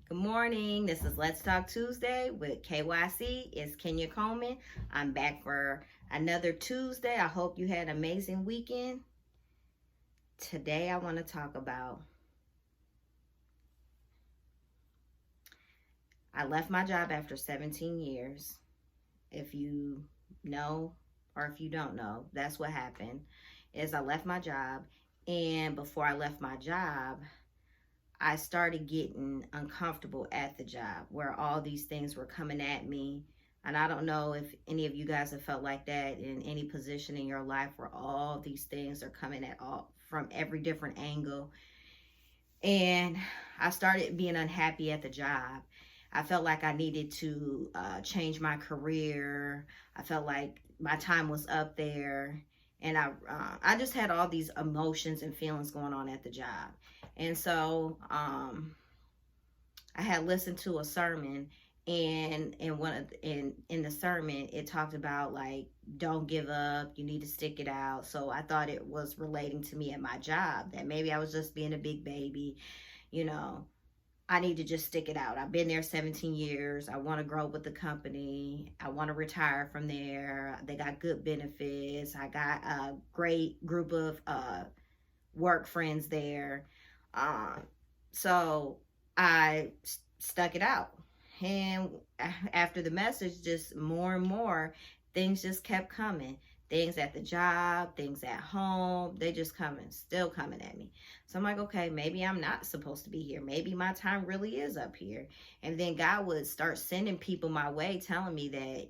Good morning. This is Let's Talk Tuesday with KYC. It's Kenya Coleman. I'm back for another Tuesday. I hope you had an amazing weekend. Today I want to talk about I left my job after 17 years. If you know or if you don't know, that's what happened. Is I left my job, and before I left my job, I started getting uncomfortable at the job where all these things were coming at me. And I don't know if any of you guys have felt like that in any position in your life where all these things are coming at all from every different angle. And I started being unhappy at the job. I felt like I needed to change my career. I felt like my time was up there. And I just had all these emotions and feelings going on at the job. And so I had listened to a sermon, and in the sermon it talked about like, don't give up, you need to stick it out. So I thought it was relating to me at my job, that maybe I was just being a big baby, you know. I need to just stick it out. I've been there 17 years. I want to grow with the company. I want to retire from there. They got good benefits. I got a great group of work friends there. So I stuck it out. And after the message, just more and more things just kept coming. Things at the job, things at home, they just still coming at me. So I'm like, okay, maybe I'm not supposed to be here. Maybe my time really is up here. And then God would start sending people my way telling me that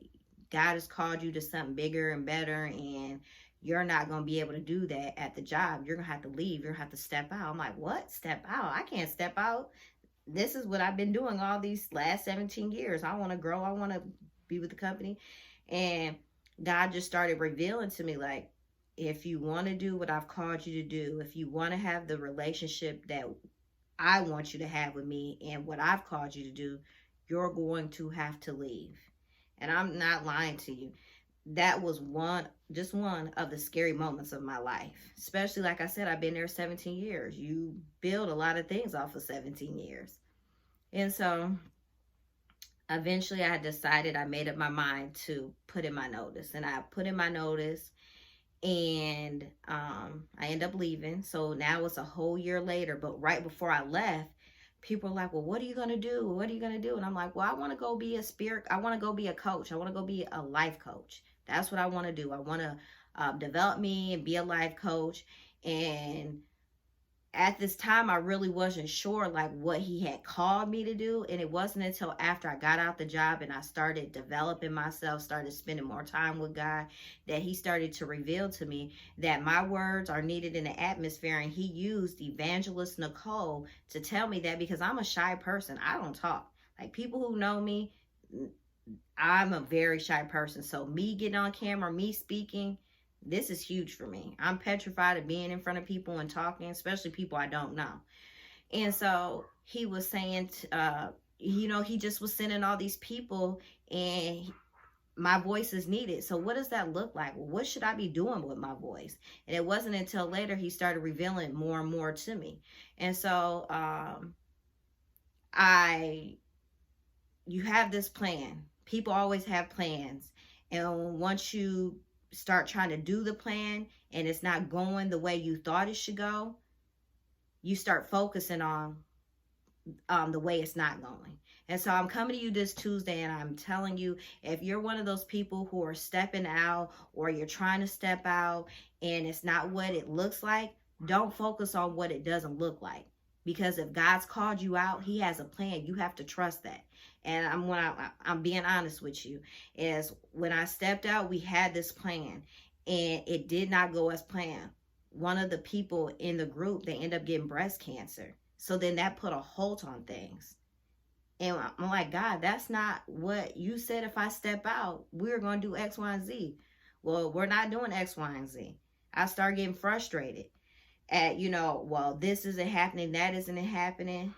God has called you to something bigger and better, and you're not going to be able to do that at the job. You're going to have to leave. You're going to have to step out. I'm like, what? Step out? I can't step out. This is what I've been doing all these last 17 years. I want to grow. I want to be with the company. And God just started revealing to me, like, if you want to do what I've called you to do, if you want to have the relationship that I want you to have with me and what I've called you to do, you're going to have to leave. And I'm not lying to you. That was just one of the scary moments of my life. Especially, like I said, I've been there 17 years. You build a lot of things off of 17 years. And so eventually I decided, I made up my mind to put in my notice. And I put in my notice, and I ended up leaving. So now it's a whole year later. But right before I left, people are like, well, what are you going to do? What are you going to do? And I'm like, well, I want to go be a spirit. I want to go be a coach. I want to go be a life coach. That's what I want to do. I want to develop me and be a life coach. And at this time, I really wasn't sure like what he had called me to do. And it wasn't until after I got out the job and I started developing myself, started spending more time with God, that he started to reveal to me that my words are needed in the atmosphere. And he used Evangelist Nicole to tell me that, because I'm a shy person. I don't talk. Like, people who know me, I'm a very shy person. So me getting on camera, me speaking, this is huge for me. I'm petrified of being in front of people and talking, especially people I don't know. And so he was saying, he just was sending all these people, and my voice is needed. So what does that look like? Well, what should I be doing with my voice? And it wasn't until later he started revealing more and more to me. And so you have this plan. People always have plans. And once you start trying to do the plan and it's not going the way you thought it should go, you start focusing on the way it's not going. And so I'm coming to you this Tuesday, and I'm telling you, if you're one of those people who are stepping out, or you're trying to step out and it's not what it looks like, don't focus on what it doesn't look like. Because if God's called you out, he has a plan. You have to trust that. And I'm being honest with you, is when I stepped out, we had this plan, and it did not go as planned. One of the people in the group, they end up getting breast cancer. So then that put a halt on things. And I'm like, God, that's not what you said. If I step out, we're going to do X, Y, and Z. Well, we're not doing X, Y, and Z. I start getting frustrated at, well, this isn't happening, that isn't happening.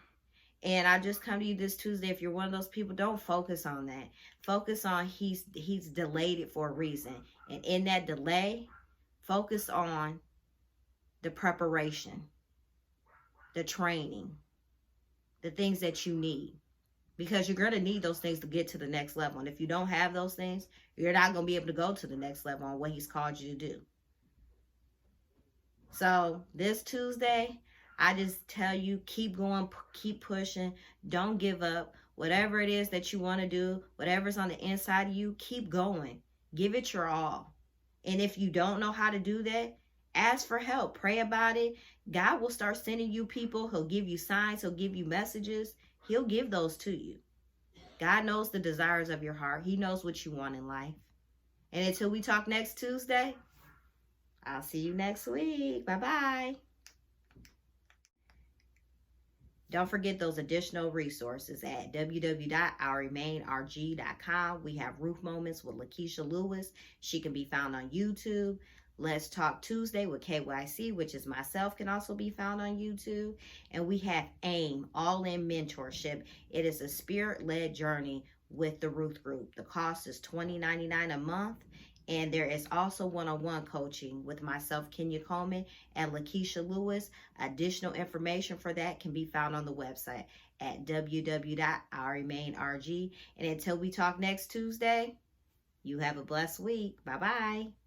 And I just come to you this Tuesday. If you're one of those people, don't focus on that. Focus on he's delayed it for a reason. And in that delay, focus on the preparation, the training, the things that you need. because you're going to need those things to get to the next level. And if you don't have those things, you're not going to be able to go to the next level on what he's called you to do. So this Tuesday, I just tell you, keep going, keep pushing. Don't give up. Whatever it is that you want to do, whatever's on the inside of you, keep going. Give it your all. And if you don't know how to do that, ask for help. Pray about it. God will start sending you people. He'll give you signs. He'll give you messages. He'll give those to you. God knows the desires of your heart. He knows what you want in life. And until we talk next Tuesday, I'll see you next week. Bye-bye. Don't forget those additional resources at www.ourremainrg.com. We have Roof Moments with Lakeisha Lewis. She can be found on YouTube. Let's Talk Tuesday with KYC, which is myself, can also be found on YouTube. And we have AIM, All In Mentorship. It is a spirit-led journey with the Ruth Group. The cost is $20.99 a month. And there is also one-on-one coaching with myself, Kenya Coleman, and Lakeisha Lewis. Additional information for that can be found on the website at www.ourremainrg. And until we talk next Tuesday, you have a blessed week. Bye-bye.